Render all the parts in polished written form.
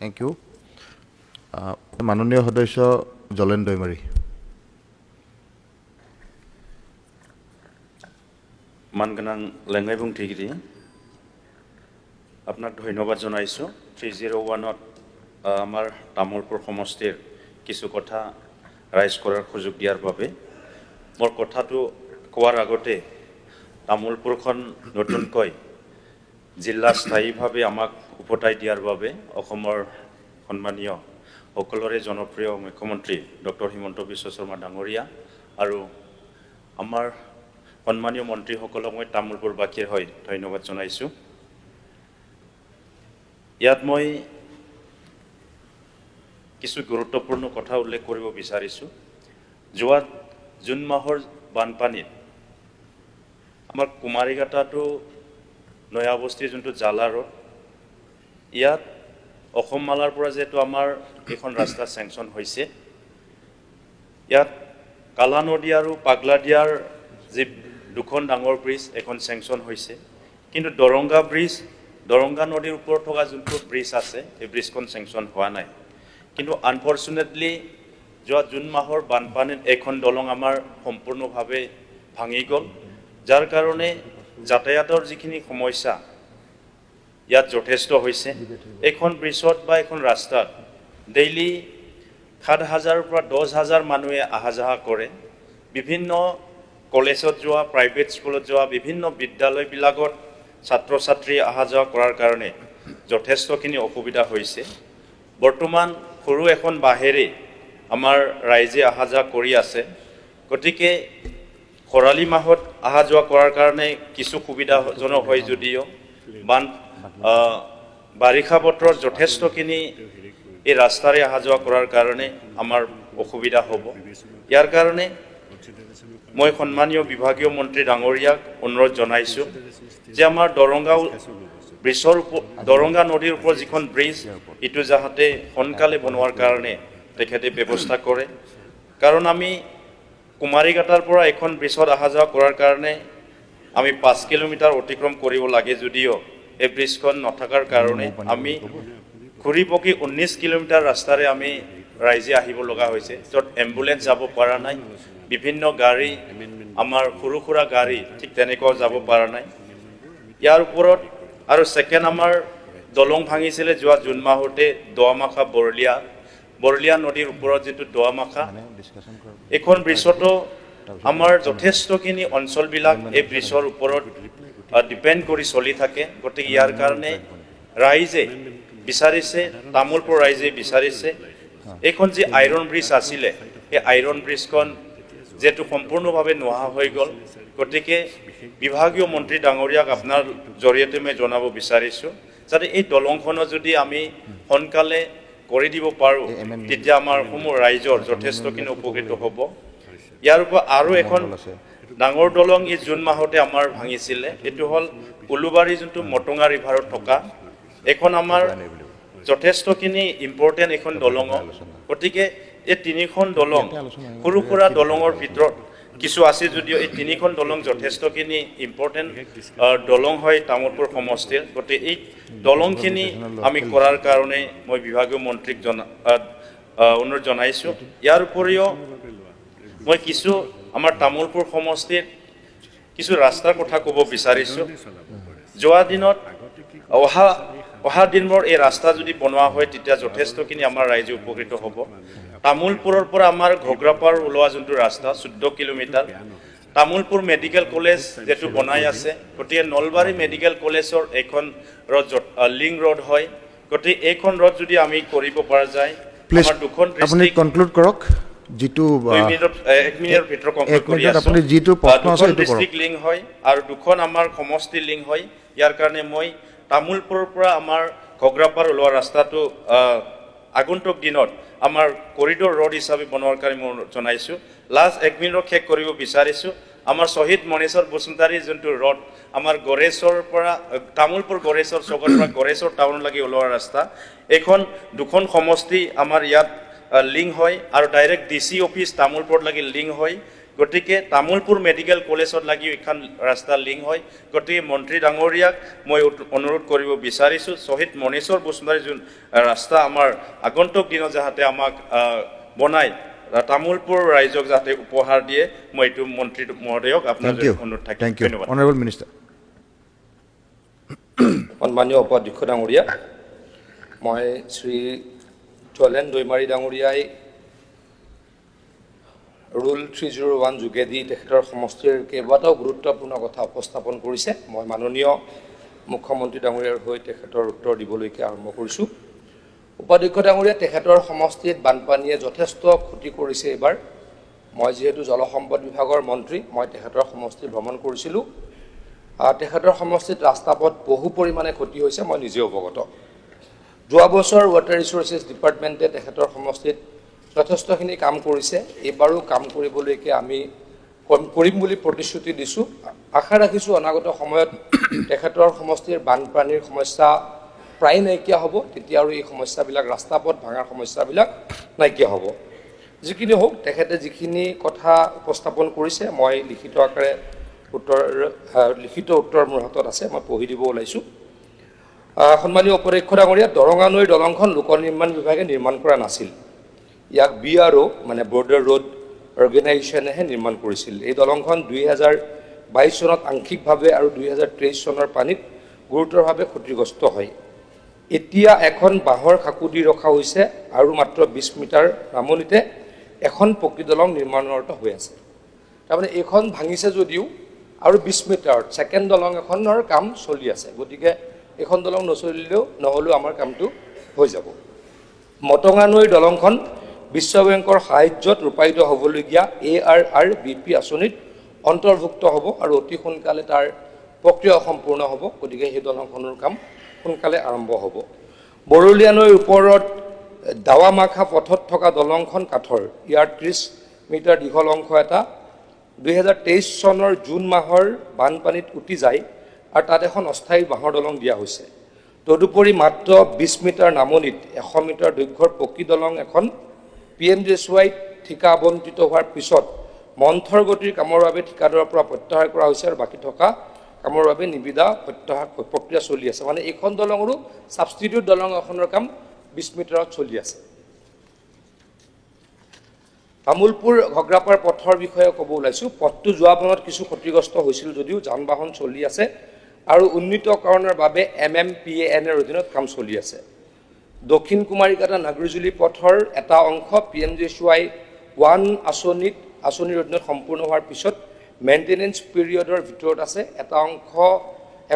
Thank you. মাননীয় সদস্য জলেন দৈমাৰী। মানগানাং লেঙাই বুংথিগিৰি আপোনাক ধন্যবাদ জনাইছোঁ 301ত আমাৰ তামোলপুৰ সমষ্টিৰ কিছু কথা ৰাইজ কৰাৰ সুযোগ দিয়াৰ বাবে মোৰ কথাটো কোৱাৰ আগতে তামোলপুৰখন নতুনকৈ জিলা স্থায়ীভাৱে আমাক উপতাই দিয়াৰ বাবে অসমৰ সন্মানীয় সকলোৰে জনপ্ৰিয় মুখ্যমন্ত্ৰী ডক্টৰ হিমন্ত বিশ্ব শৰ্মা ডাঙৰীয়া আৰু আমাৰ সন্মানীয় মন্ত্ৰীসকলক মই তামোলপুৰবাসীৰ হৈ ধন্যবাদ জনাইছোঁ। ইয়াত মই কিছু গুৰুত্বপূৰ্ণ কথা উল্লেখ কৰিব বিচাৰিছোঁ। যোৱা জুন মাহৰ বানপানীত আমাৰ কুমাৰীঘাটাটো নয়াবস্তিৰ যোনটো জালা ৰোড, ইয়াত অসম মালাৰ পৰা যিহেতু আমাৰ এইখন ৰাস্তা চেংচন হৈছে, ইয়াত কালা নদী আৰু পাগলাদিয়াৰ যি দুখন ডাঙৰ ব্ৰিজ এখন চেংচন হৈছে, কিন্তু দৰংগা নদীৰ ওপৰত থকা যোনটো ব্ৰিজ আছে এই ব্ৰিজখন চেংচন হোৱা নাই। কিন্তু আনফৰ্চুনেটলি যোৱা জুন মাহৰ বানপানীত এখন দলং আমাৰ সম্পূৰ্ণভাৱে ভাঙি গ'ল, যাৰ কাৰণে যাতায়াতৰ যিখিনি সমস্যা ইয়াত যথেষ্ট হৈছে। এখন ব্ৰিজত বা এখন ৰাস্তাত ডেইলি 7,000 পৰা 10,000 মানুহে অহা যোৱা কৰে। বিভিন্ন কলেজত যোৱা, প্ৰাইভেট স্কুলত যোৱা, বিভিন্ন বিদ্যালয়বিলাকত ছাত্ৰ ছাত্ৰী অহা যোৱা কৰাৰ কাৰণে যথেষ্টখিনি অসুবিধা হৈছে। বৰ্তমান সৰু এখন বাহেৰে আমাৰ ৰাইজে অহা যোৱা কৰি আছে, গতিকে খৰালি মাহত অহা যোৱা কৰাৰ কাৰণে কিছু সুবিধাজনক হয় যদিও বাৰিষা বতৰত যথেষ্টখিনি এই ৰাস্তাৰে অহা যোৱা কৰাৰ কাৰণে আমাৰ অসুবিধা হ'ব। ইয়াৰ কাৰণে মই সন্মানীয় বিভাগীয় মন্ত্ৰী ডাঙৰীয়াক অনুৰোধ জনাইছোঁ যে আমাৰ দৰংগা নদীৰ ওপৰত যিখন ব্ৰিজ এইটো যাতে সোনকালে বনোৱাৰ কাৰণে তেখেতে ব্যৱস্থা কৰে। কাৰণ আমি কুমাৰীঘাটাৰ পৰা এখন ব্ৰিজত অহা যোৱা কৰাৰ কাৰণে আমি 5 কিলোমিটাৰ অতিক্ৰম কৰিব লাগে, যদিও এই ব্ৰিজখন নথকাৰ কাৰণে আমি ঘূৰি পকি 19 কিলোমিটাৰ ৰাস্তাৰে আমি ৰাইজে আহিব লগা হৈছে, য'ত এম্বুলেন্স যাব পৰা নাই, বিভিন্ন গাড়ী, আমাৰ সৰু সুৰা গাড়ী ঠিক তেনেকুৱাও যাব পৰা নাই। ইয়াৰ ওপৰত আৰু ছেকেণ্ড আমাৰ দলং ভাঙিছিলে যোৱা জুন মাহতে দোৱামাখা বৰলীয়া নদীৰ ওপৰত যিটো দোৱামাখা, এইখন ব্ৰিজতো আমাৰ যথেষ্টখিনি অঞ্চলবিলাক এই ব্ৰিজৰ ওপৰত ডিপেণ্ড কৰি চলি থাকে। গতিকে ইয়াৰ কাৰণে ৰাইজে বিচাৰিছে, তামোলপুৰ ৰাইজে বিচাৰিছে এইখন যি আইৰণ ব্ৰিজ আছিলে এই আইৰণ ব্ৰিজখন যিহেতু সম্পূৰ্ণভাৱে নোহোৱা হৈ গ'ল, গতিকে বিভাগীয় মন্ত্ৰী ডাঙৰীয়াক আপোনাৰ জৰিয়তে মই জনাব বিচাৰিছোঁ যাতে এই দলংখনো যদি আমি সোনকালে কৰি দিব পাৰোঁ, তেতিয়া আমাৰ সমূহ ৰাইজৰ যথেষ্টখিনি উপকৃত হ'ব। ইয়াৰ পৰা আৰু এখন ডাঙৰ দলং এই জুন মাহতে আমাৰ ভাঙিছিলে, এইটো হ'ল উলুবাৰী যোনটো মটঙা ৰিভাৰত থকা, এখন আমাৰ যথেষ্টখিনি ইম্পৰ্টেণ্ট এখন দলং। গতিকে এই তিনিখন দলং সৰু সুৰা দলঙৰ ভিতৰত কিছু আছে যদিও এই তিনিখন দলং যথেষ্টখিনি ইম্পৰ্টেণ্ট দলং হয় তামোলপুৰ সমষ্টিৰ। গতিকে এই দলংখিনি আমি কৰাৰ কাৰণে মই বিভাগীয় মন্ত্ৰীক অনুৰোধ জনাইছোঁ। ইয়াৰ উপৰিও মই কিছু আমাৰ তামোলপুৰ সমষ্টিত কিছু ৰাস্তাৰ কথা ক'ব বিচাৰিছোঁ। যোৱা দিনত অহা দিনবোৰ এই ৰাস্তা যদি বনোৱা হয় তেতিয়া যথেষ্টখিনি আমাৰ ৰাইজে উপকৃত হ'ব। তামোলপুৰৰ পৰা আমাৰ ঘগ্ৰাপাৰ ওলোৱা যোনটো ৰাস্তা 14 কিলোমিটাৰ, তামোলপুৰ মেডিকেল কলেজ যিটো বনাই আছে, গতিকে নলবাৰী মেডিকেল কলেজৰ এইখন ৰ'ড লিংক ৰ'ড হয়। গতিকে এইখন ৰ'ড যদি আমি কৰিব পৰা যায়, আমাৰ দুখন ডিষ্ট্ৰিক্ট যিটো 1 মিনিটৰ ভিতৰত কমপ্লিট কৰি আছোঁ, দুখন ডিষ্ট্ৰিক্ট লিংক হয় আৰু দুখন আমাৰ সমষ্টি লিংক হয়। ইয়াৰ কাৰণে মই তামোলপুৰৰ পৰা আমাৰ ঘগ্ৰাপাৰ ওলোৱা ৰাস্তাটো আগন্তুক দিনত আমাৰ কৰিডৰ ৰ'ড হিচাপে বনোৱাৰ কাৰণে মই জনাইছোঁ। লাষ্ট 1 মিনিটত শেষ কৰিব বিচাৰিছোঁ। আমাৰ শ্বহীদ মণেশ্বৰ বসুমতাৰীৰ যোনটো ৰ'ড আমাৰ গড়েশ্বৰ পৰা তামোলপুৰ গড়েশ্বৰ চৌকৰ পৰা গড়েশ্বৰ টাউনলৈকে ওলোৱা ৰাস্তা, এইখন দুখন সমষ্টি আমাৰ ইয়াত লিংক হয় আৰু ডাইৰেক্ট DC অফিচ তামোলপুৰত লাগি লিংক হয়। গতিকে তামোলপুৰ মেডিকেল কলেজত লাগি এখন ৰাস্তা লিংক হয় গতিকে মন্ত্ৰী ডাঙৰীয়াক মই অনুৰোধ কৰিব বিচাৰিছোঁ শ্বহীদ মণীশ্বৰ বসুমতাৰী যোন ৰাস্তা আমাৰ আগন্তুক দিনত যাতে আমাক বনাই তামোলপুৰ ৰাইজক যাতে উপহাৰ দিয়ে মই এইটো মন্ত্ৰী মহোদয়ক আপোনাৰ অনুৰোধ থাকিল ধন্যবাদ অনাৰেবল মিনিষ্টাৰ সন্মানীয় উপাধ্যক্ষ ডাঙৰীয়া মই শ্ৰী জলেন দৈমাৰী ডাঙৰীয়াই ৰুল 301 যোগেদি তেখেতৰ সমষ্টিৰ কেইবাটাও গুৰুত্বপূৰ্ণ কথা উপস্থাপন কৰিছে মই মাননীয় মুখ্যমন্ত্ৰী ডাঙৰীয়াৰ হৈ তেখেতৰ উত্তৰ দিবলৈকে আৰম্ভ কৰিছোঁ উপাধ্যক্ষ ডাঙৰীয়া তেখেতৰ সমষ্টিত বানপানীয়ে যথেষ্ট ক্ষতি কৰিছে এবাৰ মই যেহেতু জলসম্পদ বিভাগৰ মন্ত্ৰী মই তেখেতৰ সমষ্টি ভ্ৰমণ কৰিছিলোঁ তেখেতৰ সমষ্টিত ৰাস্তা পথ বহু পৰিমাণে ক্ষতি হৈছে মই নিজে অৱগত যোৱা বছৰ ৱাটাৰ ৰিচোৰ্চেছ ডিপাৰ্টমেণ্টে তেখেতৰ সমষ্টিত যথেষ্টখিনি কাম কৰিছে এবাৰো কাম কৰিবলৈকে আমি কৰিম বুলি প্ৰতিশ্ৰুতি দিছোঁ আশা ৰাখিছোঁ অনাগত সময়ত তেখেতৰ সমষ্টিৰ বানপানীৰ সমস্যা প্ৰায় নাইকিয়া হ'ব তেতিয়া আৰু এই সমস্যাবিলাক ৰাস্তা পথ ভাঙাৰ সমস্যাবিলাক নাইকিয়া হ'ব যিখিনি হোক তেখেতে যিখিনি কথা উপস্থাপন কৰিছে মই লিখিত আকাৰে লিখিত উত্তৰ মোৰ হাতত আছে মই পঢ়ি দিব ওলাইছোঁ সন্মানীয় উপাধ্যক্ষ ডাঙৰীয়া দৰঙা নৈৰ দলংখন লোক নিৰ্মাণ বিভাগে নিৰ্মাণ কৰা নাছিল ইয়াক BRO মানে বৰ্ডাৰ ৰোড অৰ্গেনাইজেশ্যনেহে নিৰ্মাণ কৰিছিল এই দলংখন 2022 চনত আংশিকভাৱে আৰু 2023 চনৰ পানীত গুৰুতৰভাৱে ক্ষতিগ্ৰস্ত হয় এতিয়া এখন বাঁহৰ খাকু দি ৰখা হৈছে আৰু মাত্ৰ 20 মিটাৰ নামনিতে এখন পকী দলং নিৰ্মাণৰত হৈ আছে তাৰমানে এইখন ভাঙিছে যদিও আৰু 20 মিটাৰ ছেকেণ্ড দলং এখনৰ কাম চলি আছে গতিকে এখন দলং নচলিলেও নহ'লেও আমাৰ কামটো হৈ যাব মটঙা নৈৰ দলংখন বিশ্ব বেংকৰ সাহায্যত ৰূপায়িত হ'বলগীয়া ARRBP আঁচনিত অন্তৰ্ভুক্ত হ'ব আৰু অতি সোনকালে তাৰ প্ৰক্ৰিয়া সম্পূৰ্ণ হ'ব গতিকে সেই দলংখনৰ কাম সোনকালে আৰম্ভ হ'ব বৰলীয়া নৈৰ ওপৰত দাৱামাখা পথত থকা দলংখন কাঠৰ ইয়াৰ 30 মিটাৰ দীঘল অংশ এটা 2023 চনৰ জুন মাহৰ বানপানীত উটি যায় আৰু তাত এখন অস্থায়ী বাঁহৰ দলং দিয়া হৈছে তদুপৰি মাত্ৰ 20 মিটাৰ নামনিত 100 মিটাৰ দৈৰ্ঘ্যৰ পকী দলং এখন PMJSY ঠিকা আবণ্টিত হোৱাৰ পিছত মন্থৰ গতিৰ কামৰ বাবে ঠিকাদাৰৰ পৰা প্ৰত্যাহাৰ কৰা হৈছে আৰু বাকী থকা কামৰ বাবে নিবিদা প্ৰত্যাহাৰ প্ৰক্ৰিয়া চলি আছে মানে এইখন দলঙৰো সাবষ্টিটিউট দলং এখনৰ কাম 20 মিটাৰত চলি আছে তামোলপুৰ ঘগ্ৰাপাৰ পথৰ বিষয়ে ক'ব ওলাইছোঁ পথটো যোৱা বনত কিছু ক্ষতিগ্ৰস্ত হৈছিল যদিও যান বাহন চলি আছে আৰু উন্নীতকৰণৰ বাবে MMPAN এৰ অধীনত কাম চলি আছে দক্ষিণ কুমাৰীকাটা নাগৰিজুলি পথৰ এটা অংশ PMJSY 1 আঁচনিৰ অধীনত সম্পূৰ্ণ হোৱাৰ পিছত মেইনটেনেন্স পিৰিয়ডৰ ভিতৰত আছে এটা অংশ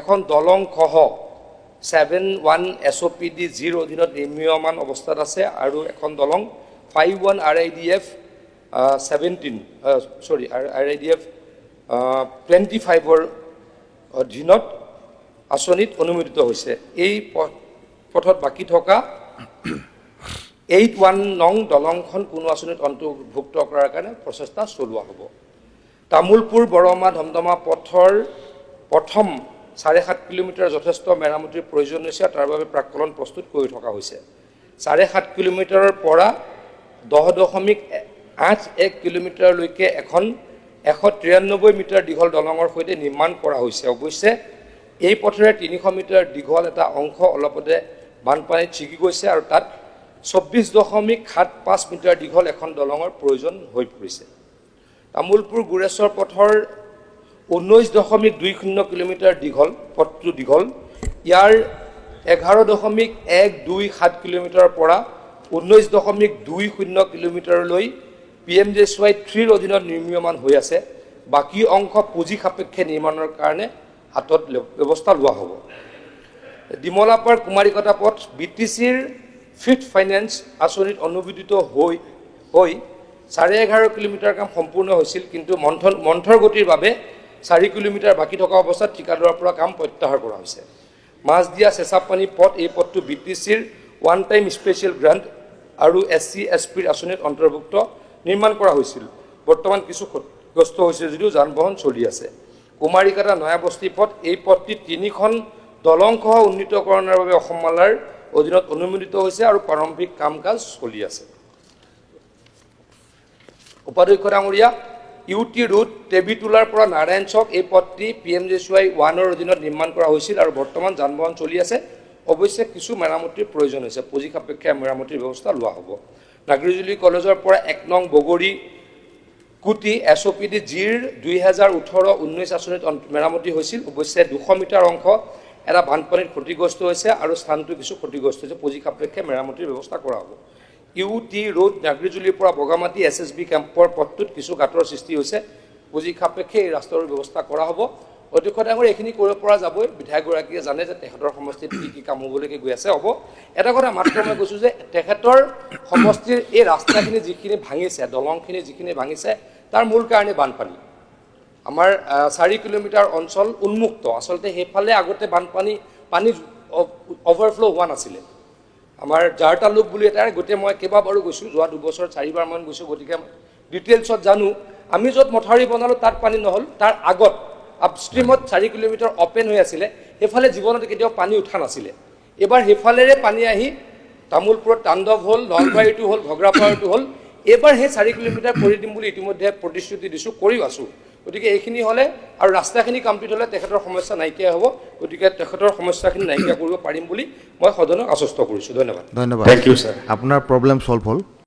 এখন দলং সহ 71 SOPD 0 অধীনত নিৰ্মীয়মান অৱস্থাত আছে আৰু এখন দলং 51 RIDF 25 অধীনত আঁচনিত অনুমোদিত হৈছে এই পথত বাকী থকা 81 নং দলংখন কোনো আঁচনিত অন্তৰ্ভুক্ত কৰাৰ কাৰণে প্ৰচেষ্টা চলোৱা হ'ব তামোলপুৰ বৰমা ধমধমা পথৰ প্ৰথম 7.5 কিলোমিটাৰ যথেষ্ট মেৰামতিৰ প্ৰয়োজন হৈছে তাৰ বাবে প্ৰাকলন প্ৰস্তুত কৰি থকা হৈছে 7.5 কিলোমিটাৰৰ পৰা 10.81 কিলোমিটাৰলৈকে এখন 193 মিটাৰ দীঘল দলঙৰ সৈতে নিৰ্মাণ কৰা হৈছে অৱশ্যে এই পথৰে 300 মিটাৰ দীঘল এটা অংশ অলপতে বানপানীত ছিগি গৈছে আৰু তাত 24.75 মিটাৰ দীঘল এখন দলঙৰ প্ৰয়োজন হৈ পৰিছে তামোলপুৰ গুৰেশ্বৰ পথৰ 19.20 কিলোমিটাৰ দীঘল পথটো দীঘল ইয়াৰ 11.127 কিলোমিটাৰৰ পৰা 19.20 কিলোমিটাৰলৈ PMJSY 3 ৰ অধীনত নিৰ্মীয়মান হৈ আছে বাকী অংশ পুঁজি সাপেক্ষে নিৰ্মাণৰ কাৰণে হাতত ব্যৱস্থা লোৱা হ'ব ডিমলাপাৰ কুমাৰীকটা পথ BTCৰ ফিফথ ফাইনেন্স আঁচনিত অনুমোদিত হৈ 11.5 কিলোমিটাৰ কাম সম্পূৰ্ণ হৈছিল কিন্তু মন্থৰ গতিৰ বাবে 4 কিলোমিটাৰ বাকী থকা অৱস্থাত ঠিকাদাৰৰ পৰা কাম প্ৰত্যাহাৰ কৰা হৈছে মাছদিয়া চেঁচাপানী পথ এই পথটো BTCৰ ওৱান টাইম স্পেচিয়েল গ্ৰাণ্ট আৰু SC/SPৰ আঁচনিত অন্তৰ্ভুক্ত নিৰ্মাণ কৰা হৈছিল বৰ্তমান কিছু ক্ষতিগ্ৰস্ত হৈছে যদিও যান বাহন চলি আছে কুমাৰীকাটা নয়াবস্তি পথ এই পথটি 3খন দলংসহ উন্নীতকৰণৰ বাবে অসমমালাৰ অধীনত অনুমোদিত হৈছে আৰু প্ৰাৰম্ভিক কাম কাজ চলি আছে উপাধ্যক্ষ ডাঙৰীয়া UT ৰোড টেবিটোলাৰ পৰা নাৰায়ণ চক এই পথটি PMJCY 1ৰ অধীনত নিৰ্মাণ কৰা হৈছিল আৰু বৰ্তমান যান বাহন চলি আছে অৱশ্যে কিছু মেৰামতিৰ প্ৰয়োজন হৈছে পুঁজি সাপেক্ষে মেৰামতিৰ ব্যৱস্থা লোৱা হ'ব নাগৰিজুলি কলেজৰ পৰা 1 নং বগৰী কুটি SOPD জিৰ 2018-19 আঁচনিত মেৰামতি হৈছিল অৱশ্যে 200 মিটাৰ অংশ এটা বানপানীত ক্ষতিগ্ৰস্ত হৈছে আৰু স্থানটো কিছু ক্ষতিগ্ৰস্ত হৈছে পুঁজি সাপেক্ষে মেৰামতিৰ ব্যৱস্থা কৰা হ'ব UT ৰোড নাগৰিজুলিৰ পৰা বগামাটি SSB কেম্পৰ পথটোত কিছু গাঁতৰ সৃষ্টি হৈছে পুঁজি সাপেক্ষে এই ৰাস্তাৰ ব্যৱস্থা কৰা হ'ব অধ্যক্ষ ডাঙৰ এইখিনি কৰিব পৰা যাবই বিধায়কগৰাকীয়ে জানে যে তেখেতৰ সমষ্টিত কি কাম হ'বলৈকে গৈ আছে হ'ব এটা কথা মাত্ৰ মই কৈছোঁ যে তেখেতৰ সমষ্টিৰ এই ৰাস্তাখিনি যিখিনি ভাঙিছে দলংখিনি যিখিনি ভাঙিছে তাৰ মূল কাৰণে বানপানী আমাৰ 4 কিলোমিটাৰ অঞ্চল উন্মুক্ত আচলতে সেইফালে আগতে পানী অভাৰফ্লো হোৱা নাছিলে আমাৰ জাৰটা লোক বুলি এটা গোটেই মই কেইবাবাৰো গৈছোঁ যোৱা 2 বছৰ 4বাৰ মান গৈছোঁ গতিকে ডিটেইলছত জানো আমি য'ত মথাউৰি বনালোঁ তাত পানী নহ'ল তাৰ আগত আপষ্ট্ৰীমত 4 কিলোমিটাৰ অপেন হৈ আছিলে সেইফালে জীৱনত কেতিয়াও পানী উঠা নাছিলে এবাৰ সেইফালেৰে পানী আহি তামুলপুৰত তাণ্ডৱ হ'ল নলবাৰীটো হ'ল ঘগ্ৰাপাৰটো হ'ল এবাৰ সেই 4 কিলোমিটাৰ কৰি দিম বুলি ইতিমধ্যে প্ৰতিশ্ৰুতি দিছোঁ কৰিও আছোঁ গতিকে এইখিনি হ'লে আৰু ৰাস্তাখিনি কমপ্লিট হ'লে তেখেতৰ সমস্যা নাইকিয়া হ'ব গতিকে তেখেতৰ সমস্যাখিনি নাইকিয়া কৰিব পাৰিম বুলি মই সদনক আশ্বস্ত কৰিছোঁ ধন্যবাদ ধন্যবাদ Thank you, sir. আপোনাৰ প্ৰব্লেম সলভ হ'ল